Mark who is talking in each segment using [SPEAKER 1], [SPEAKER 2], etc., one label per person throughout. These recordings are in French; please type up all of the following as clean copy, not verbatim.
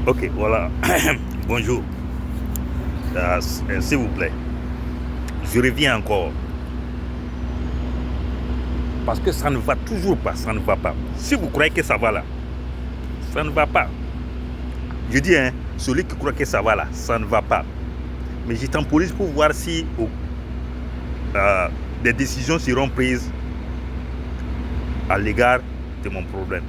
[SPEAKER 1] Ok, voilà. Bonjour. S'il vous plaît, je reviens encore. Parce que ça ne va toujours pas, ça ne va pas. Si vous croyez que ça va là, ça ne va pas. Je dis, celui qui croit que ça va là, ça ne va pas. Mais je temporise pour voir si des décisions seront prises à l'égard de mon problème.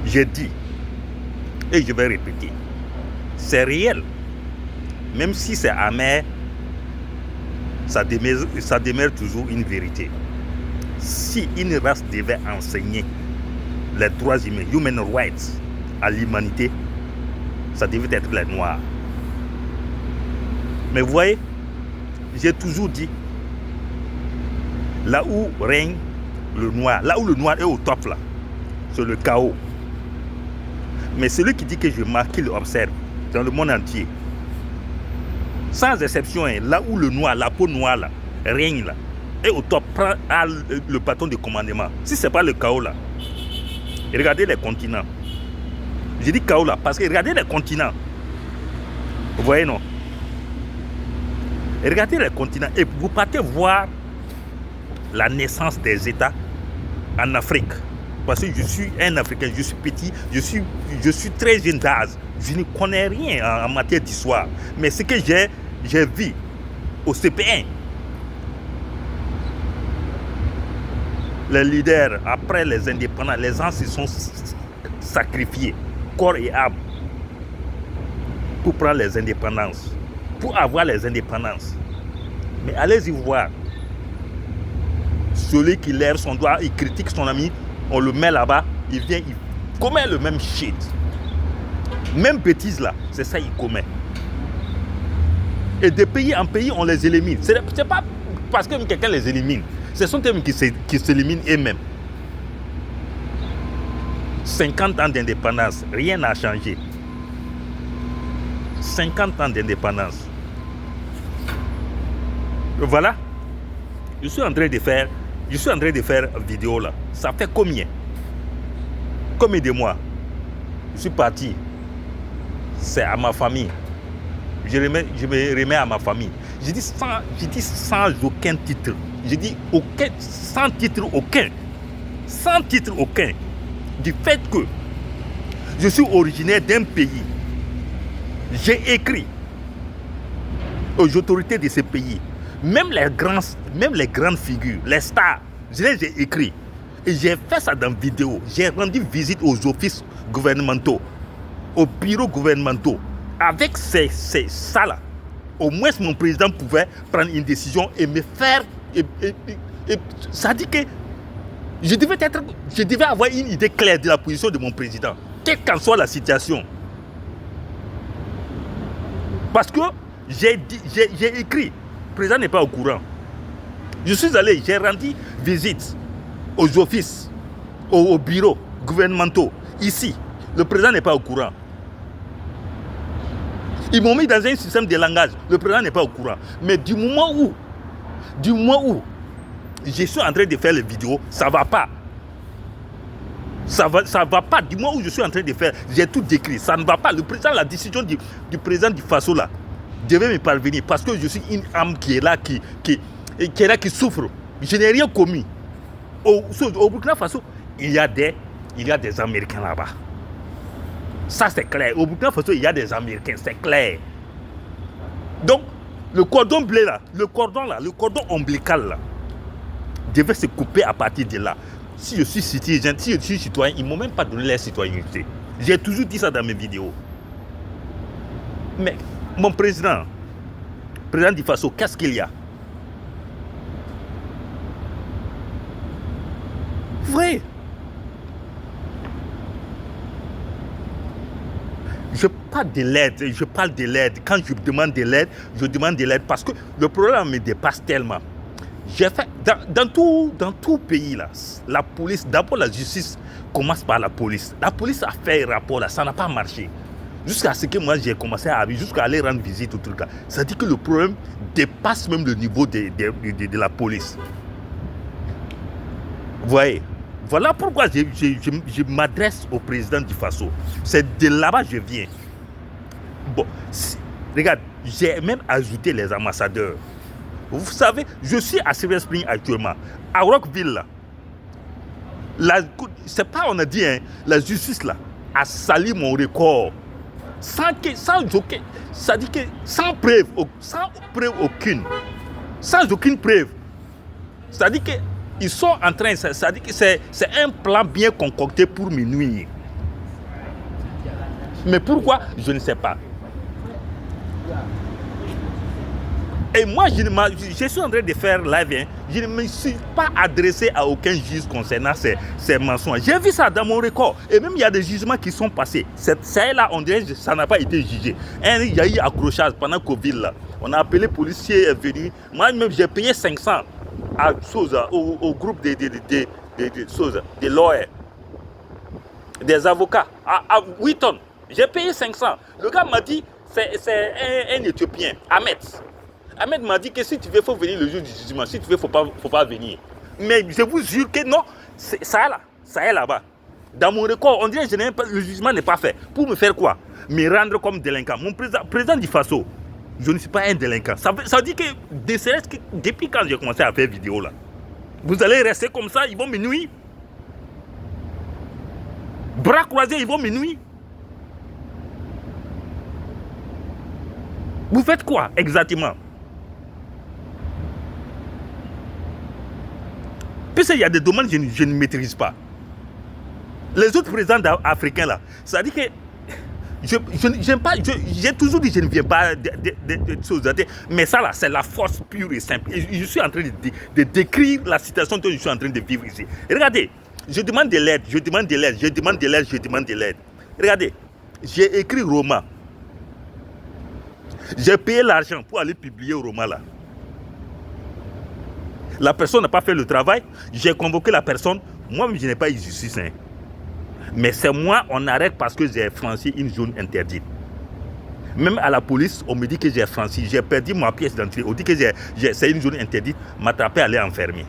[SPEAKER 1] J'ai dit, et je vais répéter, c'est réel. Même si c'est amer, ça demeure toujours une vérité. Si une race devait enseigner les droits humains, human rights, à l'humanité, ça devait être les Noirs. Mais vous voyez, j'ai toujours dit, là où règne le noir, là où le noir est au top là, c'est le chaos. Mais celui qui dit que je marque, qu'il observe dans le monde entier, sans exception, là où le noir, la peau noire là, règne là, est au top, prend le bâton de commandement. Si ce n'est pas le chaos là, regardez les continents. Je dis chaos là parce que regardez les continents. Vous voyez non? Regardez les continents et vous partez voir la naissance des États en Afrique. Parce que je suis un Africain, je suis petit, je suis très jeune d'âge. Je ne connais rien en matière d'histoire. Mais ce que j'ai vu au CP1, les leaders, après les indépendants, les gens se sont sacrifiés, corps et âme, pour prendre les indépendances, pour avoir les indépendances. Mais allez-y voir. Celui qui lève son doigt, il critique son ami, on le met là-bas, il vient, il commet le même shit. Même bêtise là, c'est ça qu'il commet. Et de pays en pays, on les élimine. C'est pas parce que quelqu'un les élimine. Ce sont eux qui s'éliminent eux-mêmes. 50 ans d'indépendance, rien n'a changé. 50 ans d'indépendance. Voilà. Je suis en train de faire vidéo là. Ça fait combien? Combien de mois? Je suis parti. C'est à ma famille. Je me remets à ma famille. Je dis sans aucun titre. Je dis aucun, sans titre aucun. Sans titre aucun. Du fait que je suis originaire d'un pays. J'ai écrit aux autorités de ce pays. Même les grandes figures, les stars, je les ai écrits. Et j'ai fait ça dans vidéo. J'ai rendu visite aux offices gouvernementaux, aux bureaux gouvernementaux. Avec ça là, au moins mon président pouvait prendre une décision et me faire. Ça dit que je devais avoir une idée claire de la position de mon président, quelle qu'en soit la situation. Parce que j'ai écrit, le président n'est pas au courant. Je suis allé, j'ai rendu visite aux offices, aux bureaux gouvernementaux. Ici, le président n'est pas au courant. Ils m'ont mis dans un système de langage. Le président n'est pas au courant. Mais du moment où je suis en train de faire les vidéos, ça ne va pas. Ça va pas. Du moment où je suis en train de faire, j'ai tout décrit. Ça ne va pas. Le président, la décision du président du Faso là, devait me parvenir. Parce que je suis une âme qui est là, qui souffre. Je n'ai rien commis. Au Burkina Faso, il y a des Américains là-bas. Ça, c'est clair. Au Burkina Faso, il y a des Américains, c'est clair. Donc, le cordon bleu là, le cordon ombilical là, devait se couper à partir de là. Si je suis citoyen, ils ne m'ont même pas donné la citoyenneté. J'ai toujours dit ça dans mes vidéos. Mais mon président du Faso, qu'est-ce qu'il y a? Vrai. Je parle de l'aide. Quand je demande de l'aide, parce que le problème me dépasse tellement. J'ai fait, dans tout pays, là, la police, d'abord la justice commence par la police. La police a fait un rapport, là, ça n'a pas marché. Jusqu'à ce que moi j'ai commencé à jusqu'à aller rendre visite au truc là. Ça dit que le problème dépasse même le niveau de la police. Vous voyez? Voilà pourquoi je m'adresse au président du Faso. C'est de là-bas que je viens. Bon, regarde, j'ai même ajouté les ambassadeurs. Vous savez, je suis à Silver Spring actuellement. À Rockville, là, c'est pas, on a dit, hein, la justice là a sali mon record. Sans preuve aucune. Sans aucune preuve. C'est-à-dire qu'ils sont en train, c'est-à-dire que c'est un plan bien concocté pour me nuire. Mais pourquoi? Je ne sais pas. Et moi, je suis en train de faire live, hein. Je ne me suis pas adressé à aucun juge concernant ces mensonges. J'ai vu ça dans mon record. Et même il y a des jugements qui sont passés. Ça-là, on dirait que ça n'a pas été jugé. Il y a eu accrochage pendant Covid. Là. On a appelé, le policier est venu. Moi-même, j'ai payé 500 au groupe des lawyers, des avocats, à 8 tonnes. J'ai payé 500. Le gars m'a dit, c'est un Éthiopien, Ahmed. Ahmed m'a dit que si tu veux, il faut venir le jour du jugement. Si tu veux, il ne faut pas venir. Mais je vous jure que non, ça est là-bas. Dans mon record, on dirait que le jugement n'est pas fait. Pour me faire quoi? Me rendre comme délinquant. Mon président du Faso, je ne suis pas un délinquant. Ça veut dire que, depuis quand j'ai commencé à faire vidéo là, vous allez rester comme ça, ils vont me nuire. Bras croisés, ils vont me nuire. Vous faites quoi exactement? Puisqu'il y a des domaines que je ne maîtrise pas. Les autres présidents africains là, ça dit que j'aime pas, j'ai toujours dit que je ne viens pas de choses, mais ça là, c'est la force pure et simple. Et je suis en train de décrire la situation que je suis en train de vivre ici. Et regardez, je demande de l'aide. Regardez, j'ai écrit roman. J'ai payé l'argent pour aller publier au roman là. La personne n'a pas fait le travail, j'ai convoqué la personne. Moi-même, je n'ai pas eu justice. Hein. Mais c'est moi, on arrête parce que j'ai franchi une zone interdite. Même à la police, on me dit que j'ai franchi, j'ai perdu ma pièce d'entrée. On dit que c'est une zone interdite, m'attraper, aller enfermer.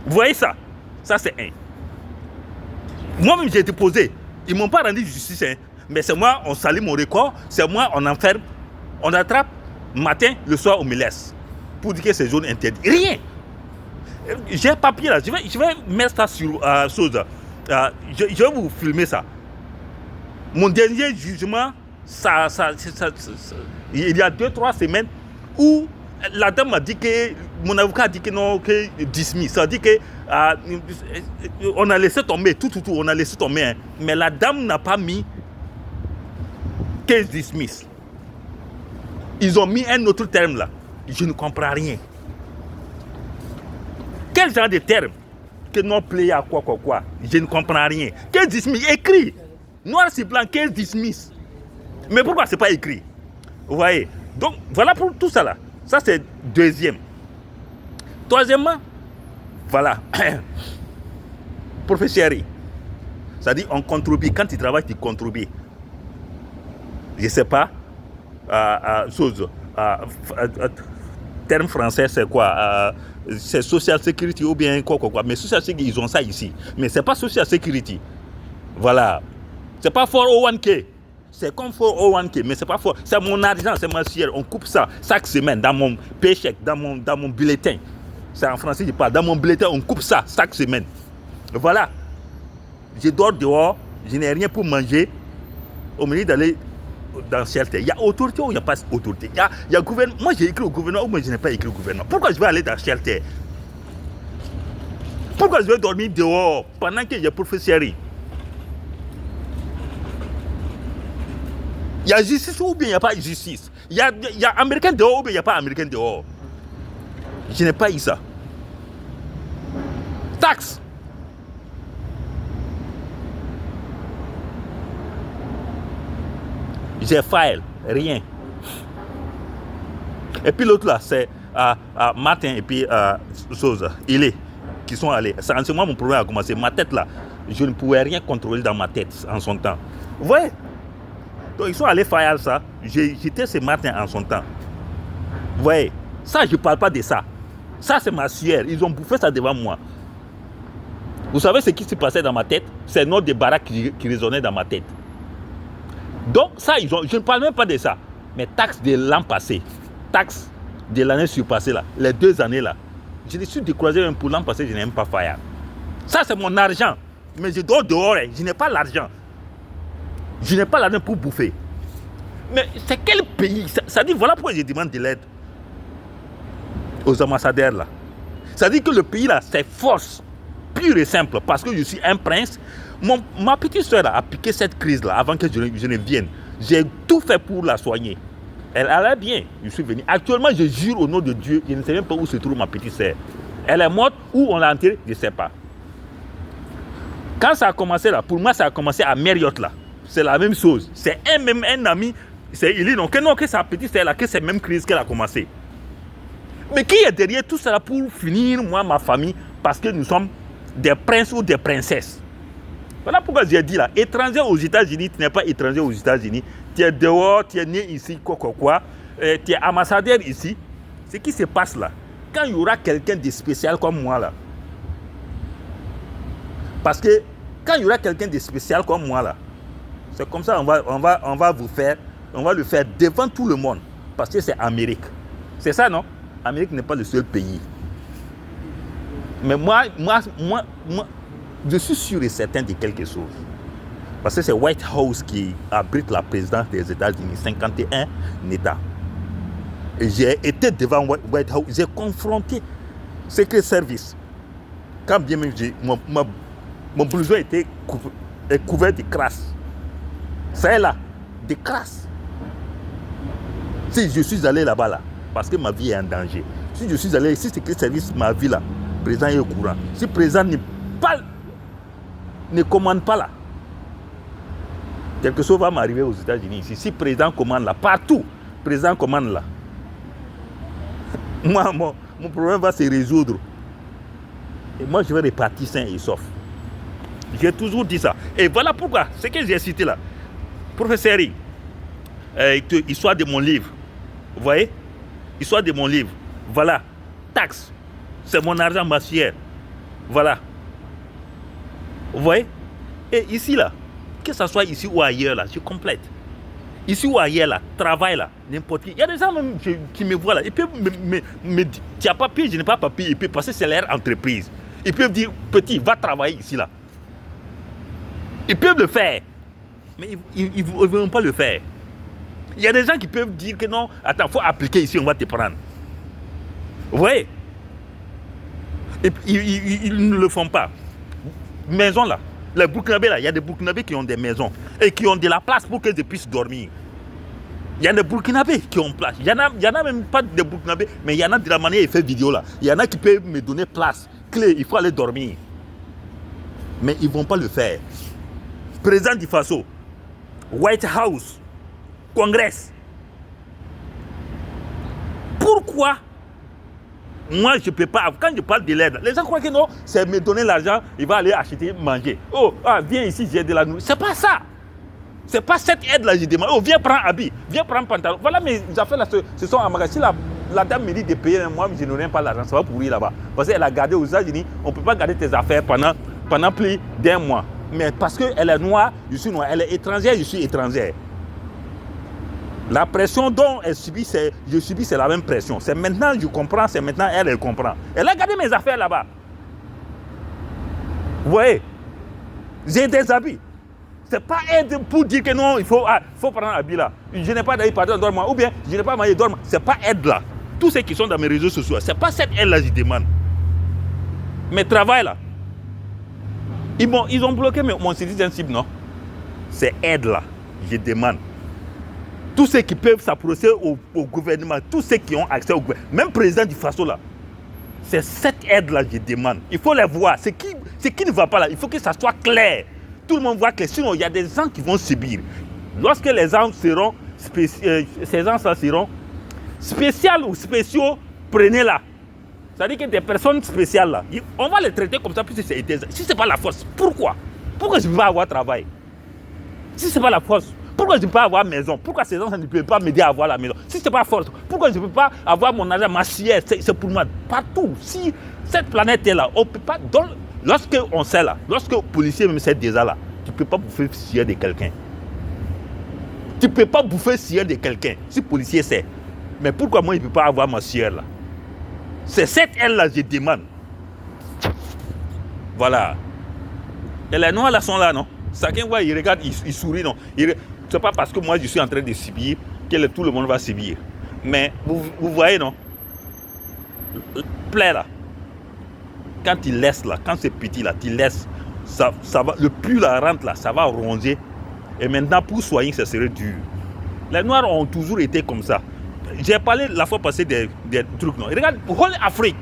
[SPEAKER 1] Vous voyez ça? Ça, c'est un. Moi-même, j'ai été posé. Ils ne m'ont pas rendu justice. Hein. Mais c'est moi, on salit mon record. C'est moi, on enferme. On attrape. Matin, le soir, on me laisse. Pour dire que c'est zone interdite. Rien. J'ai un papier là, je vais mettre ça sur chose. Je vais vous filmer ça. Mon dernier jugement, il y a 2-3 semaines, où la dame m'a dit que, mon avocat a dit que non, que dismiss. Ça dit que on a laissé tomber, tout, on a laissé tomber. Hein. Mais la dame n'a pas mis que dismiss. Ils ont mis un autre terme là. Je ne comprends rien. Quel genre de terme? Que non play à quoi? Je ne comprends rien. Qu'est-ce dismiss? Écrit. Noir sur blanc, qu'est-ce dismiss? Mais pourquoi c'est pas écrit? Vous voyez? Donc, voilà pour tout ça là. Ça, c'est deuxième. Troisièmement, voilà. Professeur. C'est-à-dire, on contribue. Quand tu travailles, tu contribues. Je ne sais pas. Terme français, c'est quoi? C'est social security ou bien quoi. Mais social security, ils ont ça ici. Mais c'est pas social security. Voilà. C'est pas 401k. C'est comme 401k, mais c'est pas fort. C'est mon argent, c'est ma chère. On coupe ça chaque semaine dans mon paycheck, dans mon bulletin. C'est en français, je parle. Dans mon bulletin, on coupe ça chaque semaine. Voilà. Je dors dehors, je n'ai rien pour manger. Au milieu d'aller dans shelter. Il y a autorité ou il n'y a pas autorité? Il y a gouvernement. Moi, j'ai écrit au gouvernement ou moi, je n'ai pas écrit au gouvernement. Pourquoi je vais aller dans shelter? Pourquoi je vais dormir dehors pendant que j'ai professeur? Il y a justice ou bien il n'y a pas justice? Il y a américain dehors ou bien il n'y a pas américain dehors? Je n'ai pas eu ça. Taxe. J'ai file, rien. Et puis l'autre là, c'est Martin et puis il est qui sont allés. C'est en ce moment mon problème a commencé. Ma tête là, je ne pouvais rien contrôler dans ma tête en son temps. Vous voyez? Donc ils sont allés faire ça. J'étais ce matin en son temps. Vous voyez? Ça, je ne parle pas de ça. Ça, c'est ma sueur. Ils ont bouffé ça devant moi. Vous savez ce qui se passait dans ma tête? C'est notre de baraque qui résonnait dans ma tête. Donc ça, je ne parle même pas de ça. Mais taxes de l'an passé, taxes de l'année surpassée, là, les 2 années là, je les suis découragé même pour l'an passé, je n'ai même pas fait. Ça c'est mon argent. Mais je dors dehors, je n'ai pas l'argent. Je n'ai pas l'argent pour bouffer. Mais c'est quel pays? Ça dit, voilà pourquoi je demande de l'aide aux ambassadeurs là. Ça dit que le pays là, c'est force pure et simple, parce que je suis un prince. Ma petite soeur a piqué cette crise là avant que je ne vienne. J'ai tout fait pour la soigner. Elle allait bien, je suis venu. Actuellement, je jure au nom de Dieu, je ne sais même pas où se trouve ma petite soeur. Elle est morte ou on l'a enterrée, je ne sais pas. Quand ça a commencé là, pour moi ça a commencé à Marriott là. C'est la même chose. C'est un ami, il dit non, que sa petite soeur là, que c'est la même crise qu'elle a commencé. Mais qui est derrière tout ça là pour finir, moi, ma famille, parce que nous sommes des princes ou des princesses? Voilà pourquoi j'ai dit là, étranger aux États-Unis, tu n'es pas étranger aux États-Unis. Tu es dehors, tu es né ici, quoi. Tu es ambassadeur ici. Ce qui se passe là, quand il y aura quelqu'un de spécial comme moi là, parce que quand il y aura quelqu'un de spécial comme moi là, c'est comme ça, on va le faire devant tout le monde, parce que c'est Amérique. C'est ça, non? Amérique n'est pas le seul pays. Mais moi, je suis sûr et certain de quelque chose. Parce que c'est White House qui abrite la présidence des États-Unis, 51 États. Et j'ai été devant White House, j'ai confronté Secret Service. Quand bien même mon blouson était couvert de crasse. C'est là, de crasse. Si je suis allé là-bas, là, parce que ma vie est en danger. Si je suis allé, si Secret Service, ma vie là, le président est au courant. Si le président ne commande pas là, quelque chose va m'arriver aux États-Unis ici. Si le président commande là, partout, le président commande là, moi, mon problème va se résoudre. Et moi, je vais repartir sain et sauf. J'ai toujours dit ça. Et voilà pourquoi, ce que j'ai cité là, professeur, histoire de mon livre, vous voyez, histoire de mon livre, voilà, taxe, c'est mon argent, ma chère, voilà, vous voyez, et ici là, que ce soit ici ou ailleurs là, je complète, ici ou ailleurs là, travail là, n'importe qui, il y a des gens même qui me voient là, ils peuvent me dire, tu n'as pas papier, je n'ai pas papier, parce que c'est leur entreprise, ils peuvent dire, petit, va travailler ici là, ils peuvent le faire, mais ils ne vont pas le faire. Il y a des gens qui peuvent dire que non, attends, il faut appliquer ici, on va te prendre. Vous voyez? Et ils ne le font pas. Maison là, les Burkinabés là, il y a des Burkinabés qui ont des maisons et qui ont de la place pour qu'ils puissent dormir. Il y a des Burkinabés qui ont place. Il y en a même pas de Burkinabés, mais il y en a de la manière il fait vidéo là. Il y en a qui peuvent me donner place, clé, il faut aller dormir. Mais ils ne vont pas le faire. Président du Faso, White House, Congrès. Pourquoi moi je ne peux pas, quand je parle de l'aide, les gens croient que non, c'est me donner l'argent, il va aller acheter, manger. Oh, viens ici, j'ai de la nourriture. C'est pas ça. C'est pas cette aide-là, je demande. Oh, viens prendre habit, viens prendre pantalon. Voilà, mes affaires là, ce sont en magasin. Si la dame me dit de payer, moi je n'aurai pas l'argent, ça va pourrir là-bas. Parce qu'elle a gardé aux États-Unis, on ne peut pas garder tes affaires pendant plus d'1 mois. Mais parce qu'elle est noire, je suis noir. Elle est étrangère, je suis étrangère. La pression dont je subis, c'est la même pression. C'est maintenant je comprends, c'est maintenant elle comprend. Elle a gardé mes affaires là-bas. Vous voyez, j'ai des habits. Ce n'est pas aide pour dire que non, il faut prendre un habit là. Je n'ai pas d'avis, pardon, dorme-moi. Ou bien, je n'ai pas maillé, dorme. Ce n'est pas aide là. Tous ceux qui sont dans mes réseaux sociaux, ce n'est pas cette aide là que je demande. Mes travail là. Ils ont bloqué mon citizenship, non? C'est aide là, je demande. Tous ceux qui peuvent s'approcher au gouvernement, tous ceux qui ont accès au gouvernement, même le président du Faso là, c'est cette aide-là que je demande. Il faut les voir. Ce qui ne va pas là, il faut que ça soit clair. Tout le monde voit que sinon il y a des gens qui vont subir. Lorsque les gens seront, ces gens seront spéciaux ou spéciaux, prenez-la. C'est-à-dire que des personnes spéciales là, on va les traiter comme ça, puisque si ce n'est pas la force, pourquoi? Pourquoi je ne peux pas avoir travail? Si ce n'est pas la force, pourquoi je ne peux pas avoir maison? Pourquoi ces gens ne peuvent pas m'aider à avoir la maison? Si ce n'est pas force, pourquoi je ne peux pas avoir mon argent, ma siège? C'est pour moi. Partout. Si cette planète est là, on ne peut pas. Lorsque on sait là, lorsque le policier même sait déjà là, tu ne peux pas bouffer sueur de quelqu'un. Tu ne peux pas bouffer sueur de quelqu'un, si le policier sait. Mais pourquoi moi, il ne peut pas avoir ma sueur là? C'est cette aile-là, je demande. Voilà. Et les noirs là sont là, non? Chacun voit, il regarde, il sourit, non? C'est pas parce que moi, je suis en train de subir que tout le monde va subir. Mais vous voyez, non? Plaît là. Quand tu laisses là, quand c'est petit là, tu laisses, ça va, le plus la rentre là, ça va ronger. Et maintenant, pour soigner, ça serait dur. Les Noirs ont toujours été comme ça. J'ai parlé la fois passée des trucs, non? Regarde, whole Afrique,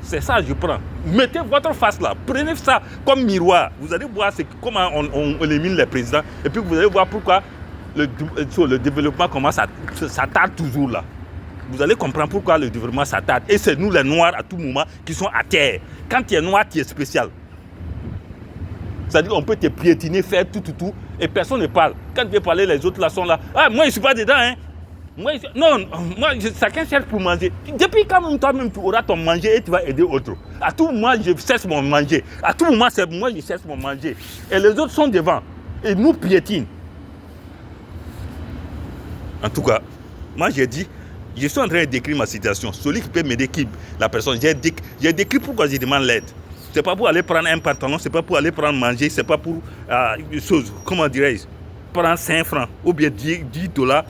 [SPEAKER 1] c'est ça je prends. Mettez votre face là, prenez ça comme miroir. Vous allez voir comment on élimine les présidents. Et puis vous allez voir pourquoi le développement commence à s'attarde toujours là. Vous allez comprendre pourquoi le développement s'attarde. Et c'est nous les Noirs à tout moment qui sont à terre. Quand tu es noir, tu es spécial. C'est-à-dire qu'on peut te piétiner, faire tout, et personne ne parle. Quand tu veux parler, les autres là sont là. Ah, moi je ne suis pas dedans, hein. Moi, chacun cherche pour manger. Depuis quand même toi-même tu auras ton manger et tu vas aider autres. À tout moment, je cherche mon manger. À tout moment, c'est moi je cherche mon manger. Et les autres sont devant. Et nous piétinent. En tout cas, moi j'ai dit, je suis en train de décrire ma situation. Celui qui peut m'aider, la personne, j'ai décrit pourquoi je demande l'aide. Ce n'est pas pour aller prendre un pantalon, ce n'est pas pour aller prendre manger, ce n'est pas pour une chose, comment dirais-je, prendre 5 francs ou bien 10 $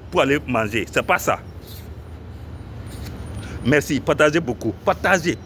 [SPEAKER 1] pour aller manger. Ce n'est pas ça. Merci, partagez beaucoup. Partagez.